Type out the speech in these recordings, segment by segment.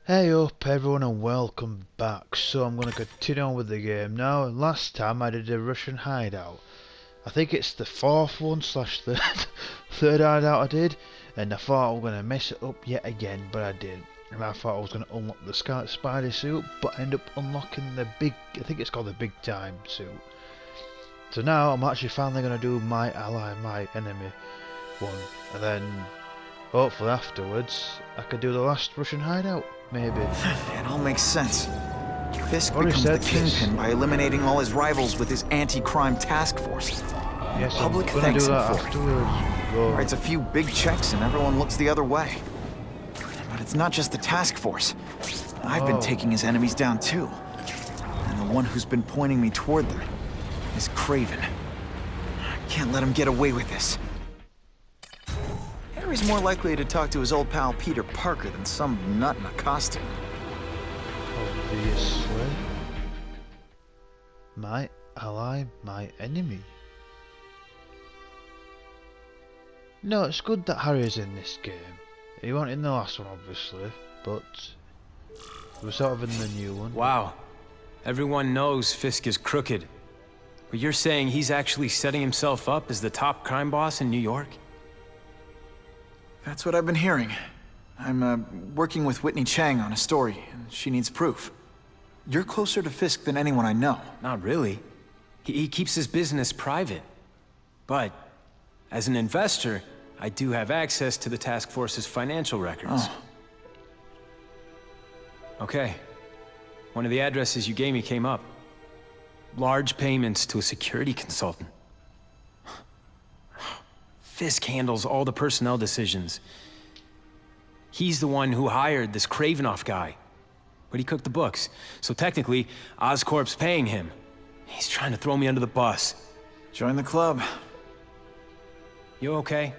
Hey up everyone and welcome back. So I'm going to continue on with the game now. Last time I did a Russian hideout. I think it's the fourth one slash third, third hideout I did. And I thought I was going to mess it up yet again, but I didn't. And I thought I was going to unlock the spider suit, but I ended up unlocking the big, I think it's called the big time suit. So now I'm actually finally going to do my ally, my enemy one. And then hopefully afterwards I could do the last Russian hideout. Maybe. It all makes sense. Fisk Already becomes the said this. kingpin by eliminating all his rivals with his anti-crime task force. Yes, Public I'm gonna thanks do him that for it. afterwards. Writes a few big checks and everyone looks the other way. But it's not just the task force. I've been taking his enemies down too. And the one who's been pointing me toward them is Kraven. I can't let him get away with this. Harry's more likely to talk to his old pal Peter Parker than some nut in a costume. Obviously. My ally, my enemy. No, it's good that Harry's in this game. He wasn't in the last one, obviously, but we're sort of in the new one. Wow. Everyone knows Fisk is crooked. But you're saying he's actually setting himself up as the top crime boss in New York? That's what I've been hearing. I'm working with Whitney Chang on a story, and she needs proof. You're closer to Fisk than anyone I know. Not really. He keeps his business private. But, as an investor, I do have access to the task force's financial records. Oh. Okay. One of the addresses you gave me came up. Large payments to a security consultant. Fisk handles all the personnel decisions. He's the one who hired this Kravinoff guy. But he cooked the books, so technically, Oscorp's paying him. He's trying to throw me under the bus. Join the club. You okay?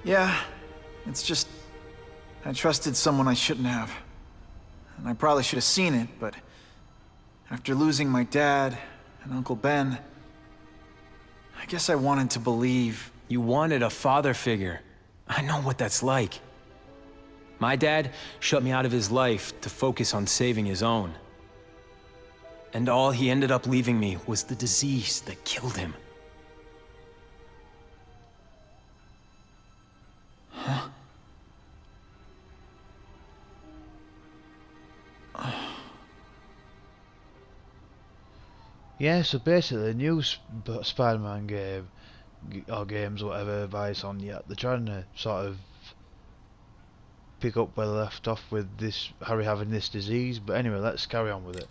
Yeah, it's just... I trusted someone I shouldn't have. And I probably should have seen it, but... after losing my dad and Uncle Ben... I guess I wanted to believe... You wanted a father figure. I know what that's like. My dad shut me out of his life to focus on saving his own. And all he ended up leaving me was the disease that killed him. Huh? Yeah, so basically the new Spider-Man game, or games, whatever, by Insomniac, they're trying to sort of pick up where they left off with this Harry having this disease. But anyway, let's carry on with it.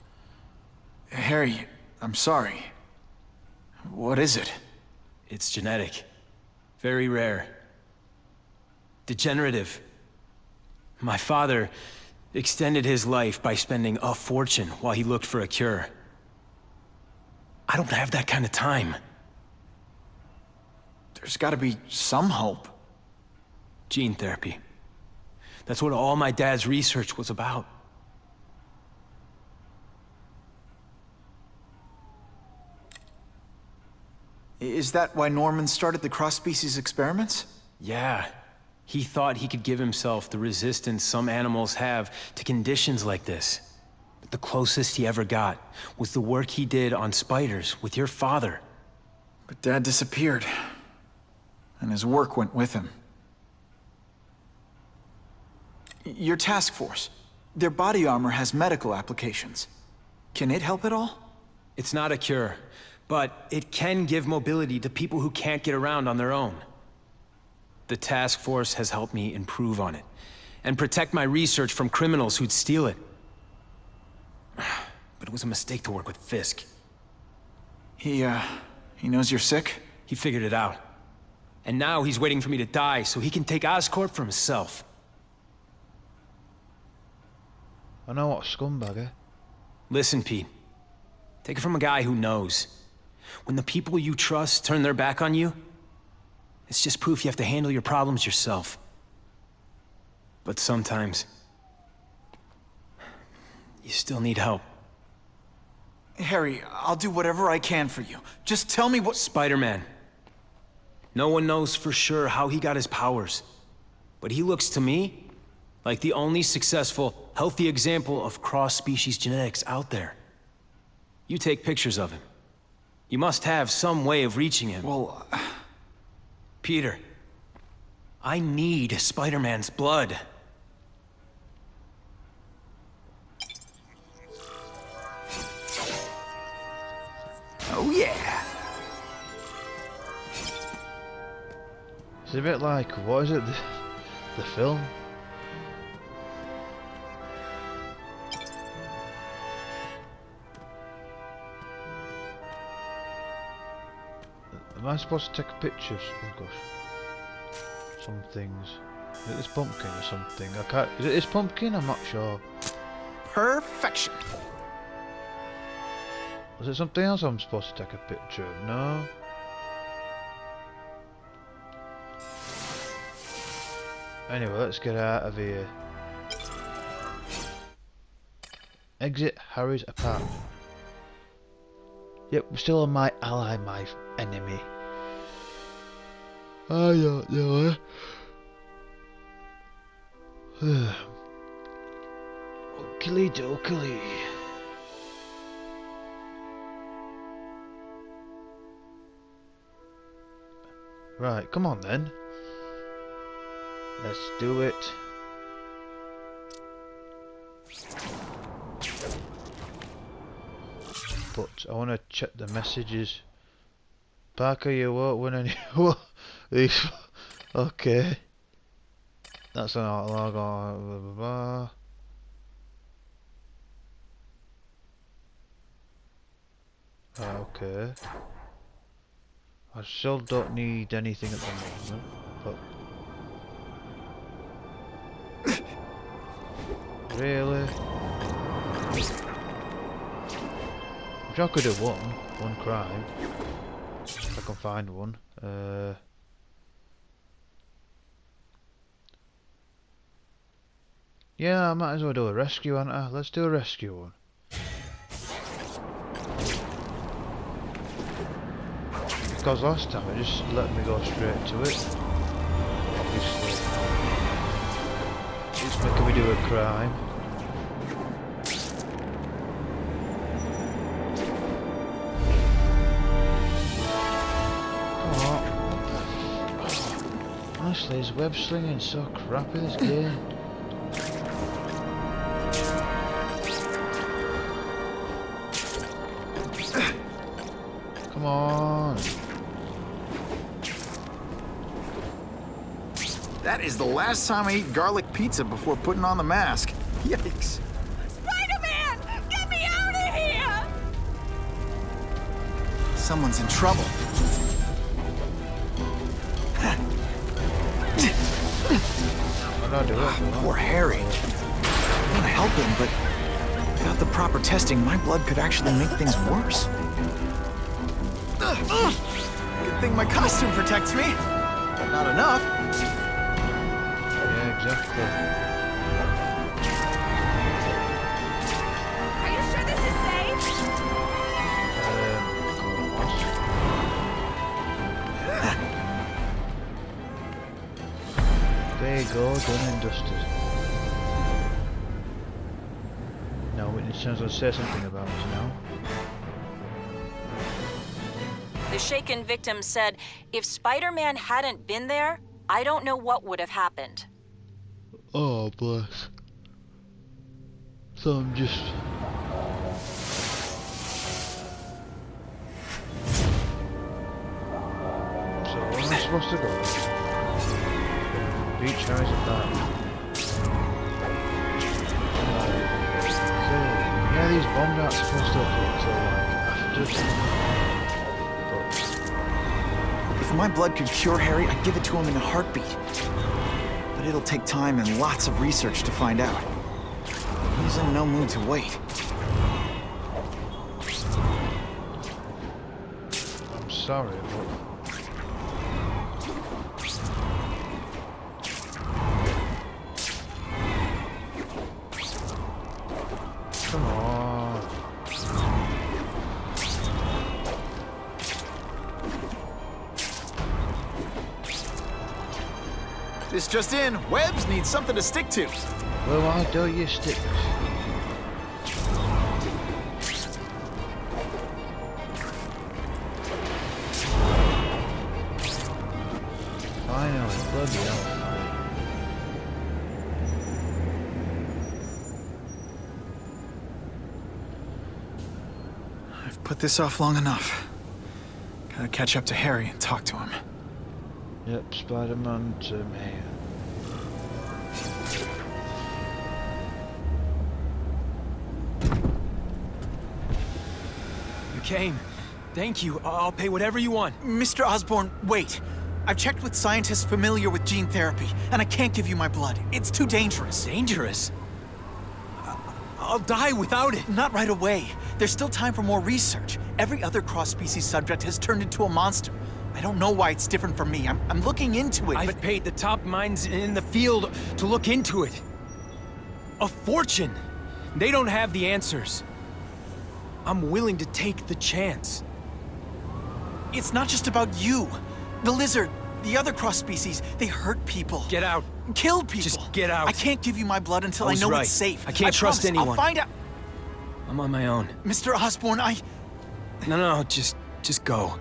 Harry, I'm sorry. What is it? It's genetic. Very rare. Degenerative. My father extended his life by spending a fortune while he looked for a cure. I don't have that kind of time. There's gotta be some hope. Gene therapy. That's what all my dad's research was about. Is that why Norman started the cross-species experiments? Yeah. He thought he could give himself the resistance some animals have to conditions like this. But the closest he ever got was the work he did on spiders with your father. But Dad disappeared. And his work went with him. Your task force. Their body armor has medical applications. Can it help at all? It's not a cure, but it can give mobility to people who can't get around on their own. The task force has helped me improve on it, and protect my research from criminals who'd steal it. But it was a mistake to work with Fisk. He knows you're sick? He figured it out. And now he's waiting for me to die so he can take Oscorp for himself. I know what scumbag, eh? Listen, Pete. Take it from a guy who knows. When the people you trust turn their back on you, it's just proof you have to handle your problems yourself. But sometimes, you still need help. Harry, I'll do whatever I can for you. Just tell me what— Spider-Man. No one knows for sure how he got his powers. But he looks to me Like the only successful, healthy example of cross-species genetics out there. You take pictures of him. You must have some way of reaching him. Well, Peter, I need Spider-Man's blood. oh yeah. It's a bit like, what is it, the film? Am I supposed to take a picture of, oh gosh, some things? Is it this pumpkin or something? I can't, is it this pumpkin? I'm not sure. Perfection. Was it something else I'm supposed to take a picture of? No? Anyway, let's get out of here. Exit Harry's apartment. Yep, we're still on my ally, my enemy. I don't know. Oakley dokily. Right, come on then. Let's do it. But I want to check the messages. Parker, you won't win any. These. Okay. That's an log on. Blah, blah, blah. Okay. I still don't need anything at the moment, but really, which I could have one crime if I can find one. Yeah, I might as well do a rescue, ain't I? Let's do a rescue one. Because last time it just let me go straight to it. Obviously, it's making me do a crime. Come on. Honestly, is web slinging so crappy this game? Come on. That is the last time I eat garlic pizza before putting on the mask. Yikes. Spider-Man! Get me out of here! Someone's in trouble. Why not do it? Poor Harry. I want to help him, but without the proper testing, my blood could actually make things worse. Good thing my costume protects me, but not enough. Yeah, exactly. Are you sure this is safe? There you go, done and dusted. Now Witness Sounds going to say something about us now. The shaken victim said, if Spider-Man hadn't been there, I don't know what would have happened. Oh, bless. So I'm just... So where am I supposed to go? Beach Harry's apartment. Okay. Yeah, these bombs aren't supposed to occur until like after. If my blood could cure Harry, I'd give it to him in a heartbeat. But it'll take time and lots of research to find out. He's in no mood to wait. I'm sorry, but... Come on. This just in, webs need something to stick to. Well, why don't you stick? Finally, bloody hell. I've put this off long enough. Gotta catch up to Harry and talk to him. Yep, Spider-Man to me. You came. Thank you. I'll pay whatever you want. Mr. Osborn, wait. I've checked with scientists familiar with gene therapy, and I can't give you my blood. It's too dangerous. Dangerous? I'll die without it. Not right away. There's still time for more research. Every other cross-species subject has turned into a monster. I don't know why it's different from me. I'm looking into it, I've paid the top minds in the field to look into it. A fortune. They don't have the answers. I'm willing to take the chance. It's not just about you. The lizard, the other cross-species, they hurt people. Get out. Kill people. Just get out. I can't give you my blood until I was know right. it's safe. I can't trust promise. anyone. I'll find out. I'm on my own. Mr. Osborn, No, just go.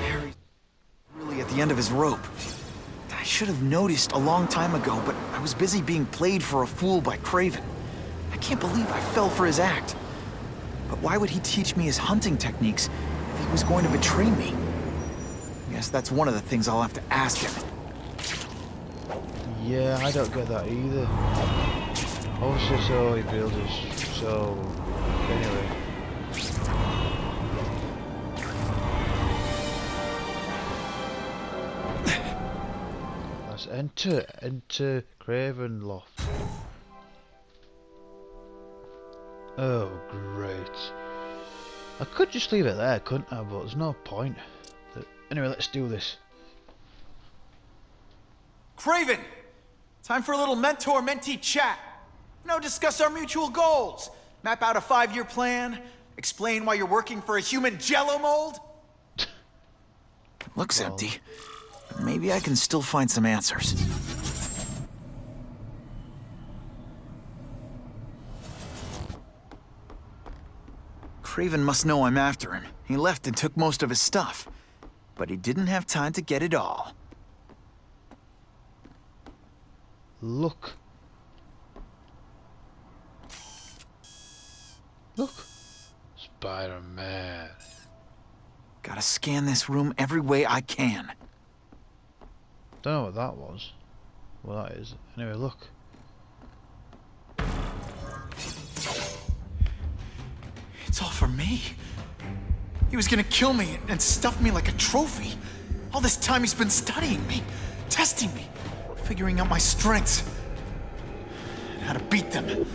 Harry's really at the end of his rope. I should have noticed a long time ago, but I was busy being played for a fool by Kraven. I can't believe I fell for his act. But why would he teach me his hunting techniques if he was going to betray me? I guess that's one of the things I'll have to ask him. Yeah, I don't get that either. Obviously, so he builds us. So, anyway. Let's enter Cravenloft. Oh, great. I could just leave it there, couldn't I? But there's no point. But anyway, let's do this. Kraven! Time for a little mentor-mentee chat. Discuss our mutual goals. Map out a 5-year plan. Explain why you're working for a human jello mold. It looks empty. But maybe I can still find some answers. Kraven must know I'm after him. He left and took most of his stuff. But he didn't have time to get it all. Look. Look. Spider-Man. Gotta scan this room every way I can. Don't know what that was. Well, that is. Anyway, look. It's all for me. He was gonna kill me and stuff me like a trophy. All this time he's been studying me, testing me, figuring out my strengths, and how to beat them. What?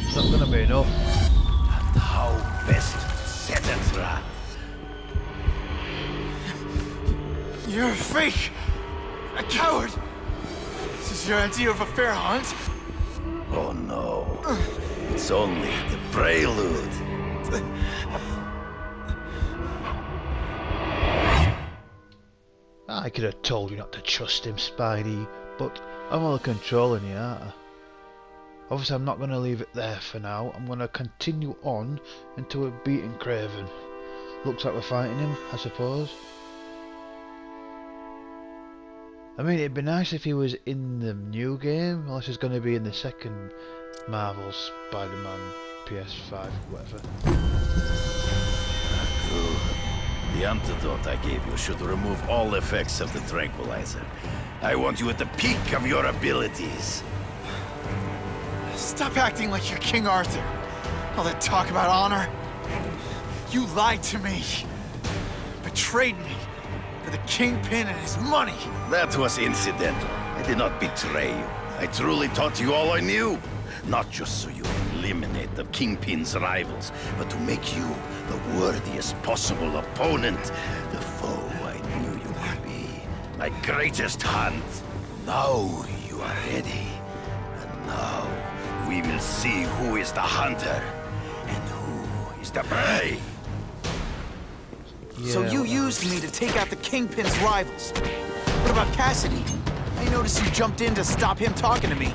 It's not gonna be enough. And how best set a trap? You're a fake! A coward! This is your idea of a fair hunt? Oh no. It's only the prelude. I could have told you not to trust him, Spidey, but I'm only controlling you, aren't I? Obviously, I'm not going to leave it there for now. I'm going to continue on until we've beaten Kraven. Looks like we're fighting him, I suppose. I mean, it'd be nice if he was in the new game, unless he's going to be in the second Marvel Spider-Man PS5, whatever. Good. The antidote I gave you should remove all effects of the tranquilizer. I want you at the peak of your abilities. Stop acting like you're King Arthur. All that talk about honor. You lied to me. Betrayed me. For the Kingpin and his money. That was incidental. I did not betray you. I truly taught you all I knew. Not just so you could eliminate the Kingpin's rivals, but to make you the worthiest possible opponent. The foe I knew you would be. My greatest hunt. Now you are ready. And now we will see who is the hunter and who is the prey. So Yeah, you whatever. used me to take out the Kingpin's rivals. What about Cassidy? I noticed you jumped in to stop him talking to me.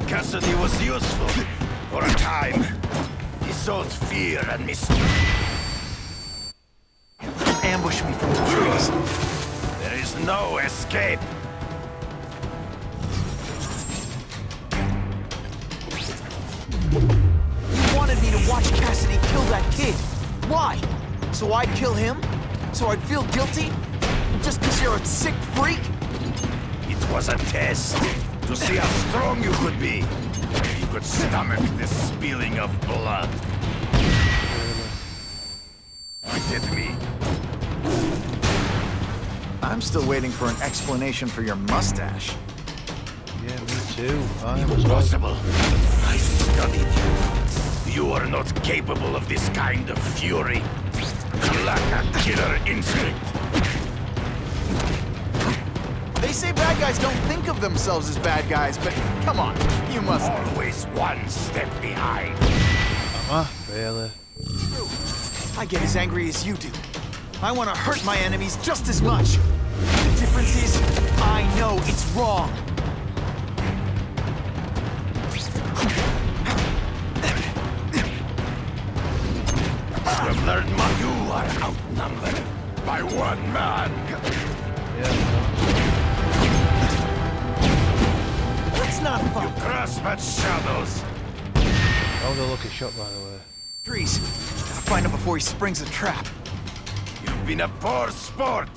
Cassidy was useful for a time. He sowed fear and mystery. Ambush me from the trees. There is no escape. You wanted me to watch Cassidy kill that kid. Why? So I'd kill him? So I'd feel guilty? Just because you're a sick freak? It was a test to see how strong you could be. If you could stomach the spilling of blood. Look at me. I'm still waiting for an explanation for your mustache. Yeah, me too. I am as well. Impossible. I studied you. You are not capable of this kind of fury. You lack a killer instinct. They say bad guys don't think of themselves as bad guys, but come on, you must. Always one step behind. Am I? Really? I get as angry as you do. I want to hurt my enemies just as much. The difference is, I know it's wrong. You have learned you are outnumbered by one man. Yeah. That's not fun. Grasp at shadows. That was a lucky shot, by the way. Trees. Gotta find him before he springs a trap. You've been a poor sport.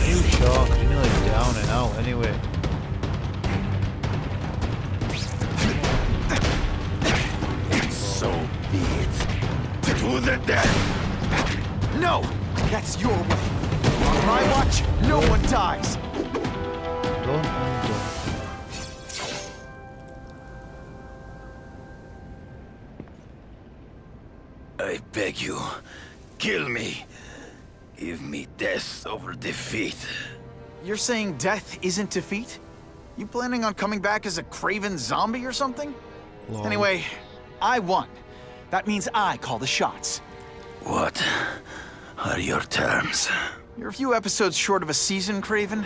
You shot, 'cause you're nearly down and out anyway. So be it. To the death. No! That's your way. On my watch, no one dies. Done and done. I beg you, kill me. Give me death over defeat. You're saying death isn't defeat? You planning on coming back as a craven zombie or something? Lol. Anyway, I won. That means I call the shots. What are your terms? You're a few episodes short of a season, Craven,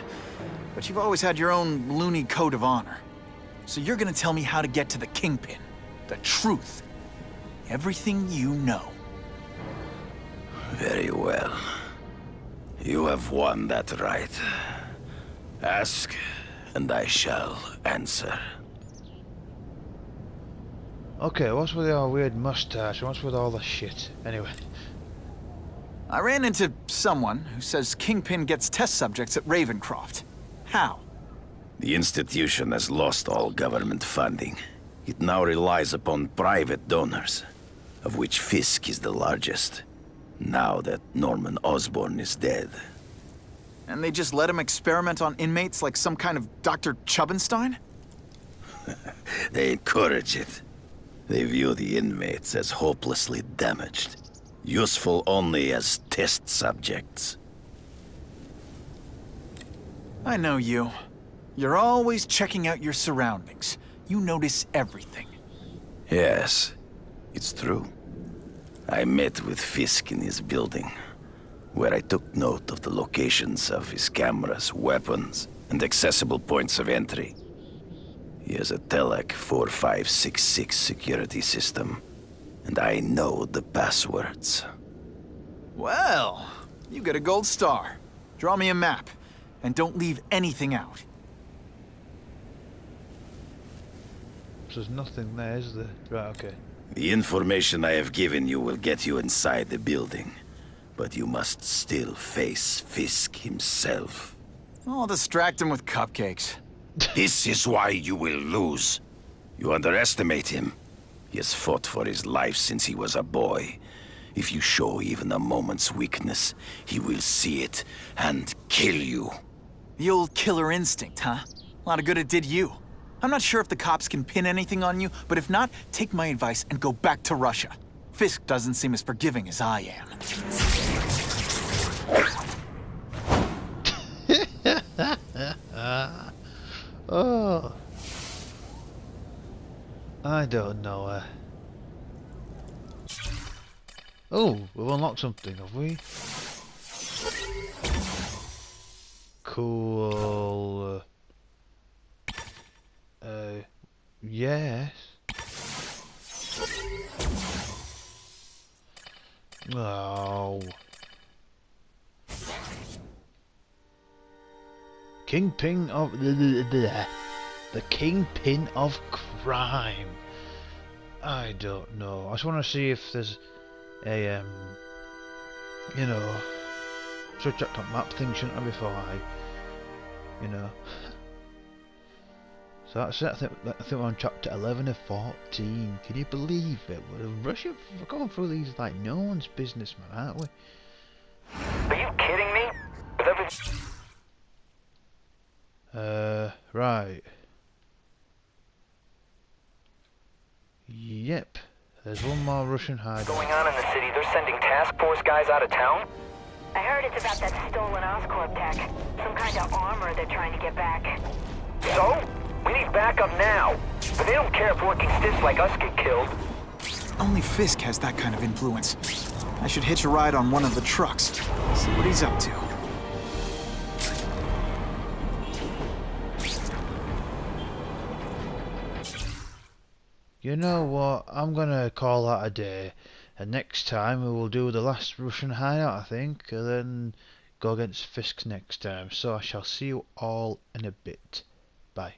but you've always had your own loony code of honor. So you're gonna tell me how to get to the Kingpin. The truth. Everything you know. Very well. You have won that right. Ask, and I shall answer. Okay, what's with your weird mustache and what's with all the shit? Anyway. I ran into someone who says Kingpin gets test subjects at Ravencroft. How? The institution has lost all government funding. It now relies upon private donors, of which Fisk is the largest, now that Norman Osborn is dead. And they just let him experiment on inmates like some kind of Dr. Chubbenstein? They encourage it. They view the inmates as hopelessly damaged, useful only as test subjects. I know you. You're always checking out your surroundings. You notice everything. Yes, it's true. I met with Fisk in his building, where I took note of the locations of his cameras, weapons, and accessible points of entry. He has a Telek 4566 security system, and I know the passwords. Well, you get a gold star. Draw me a map, and don't leave anything out. There's nothing there, is there? Right, okay. The information I have given you will get you inside the building, but you must still face Fisk himself. I'll distract him with cupcakes. This is why you will lose. You underestimate him. He has fought for his life since he was a boy. If you show even a moment's weakness, he will see it and kill you. The old killer instinct, huh? A lot of good it did you. I'm not sure if the cops can pin anything on you, but if not, take my advice and go back to Russia. Fisk doesn't seem as forgiving as I am. Oh, I don't know. Oh, we've unlocked something, have we? Cool. Yes. Oh. Kingpin of the Kingpin of crime. I don't know. I just want to see if there's a you know, subject on map thing, shouldn't I, before I, you know. So that's it. I think we're on chapter 11 of 14. Can you believe it? We're going through these like no one's business, man, aren't we? Are you kidding me? With everything... Right. Yep. There's one more Russian hideout going on in the city, they're sending task force guys out of town? I heard it's about that stolen Oscorp tech. Some kind of armor they're trying to get back. So? We need backup now. But they don't care if working stiffs like us get killed. Only Fisk has that kind of influence. I should hitch a ride on one of the trucks. See what he's up to. You know what? I'm gonna call that a day, and next time we will do the last Russian hideout, I think, and then go against Fisk next time. So I shall see you all in a bit. Bye.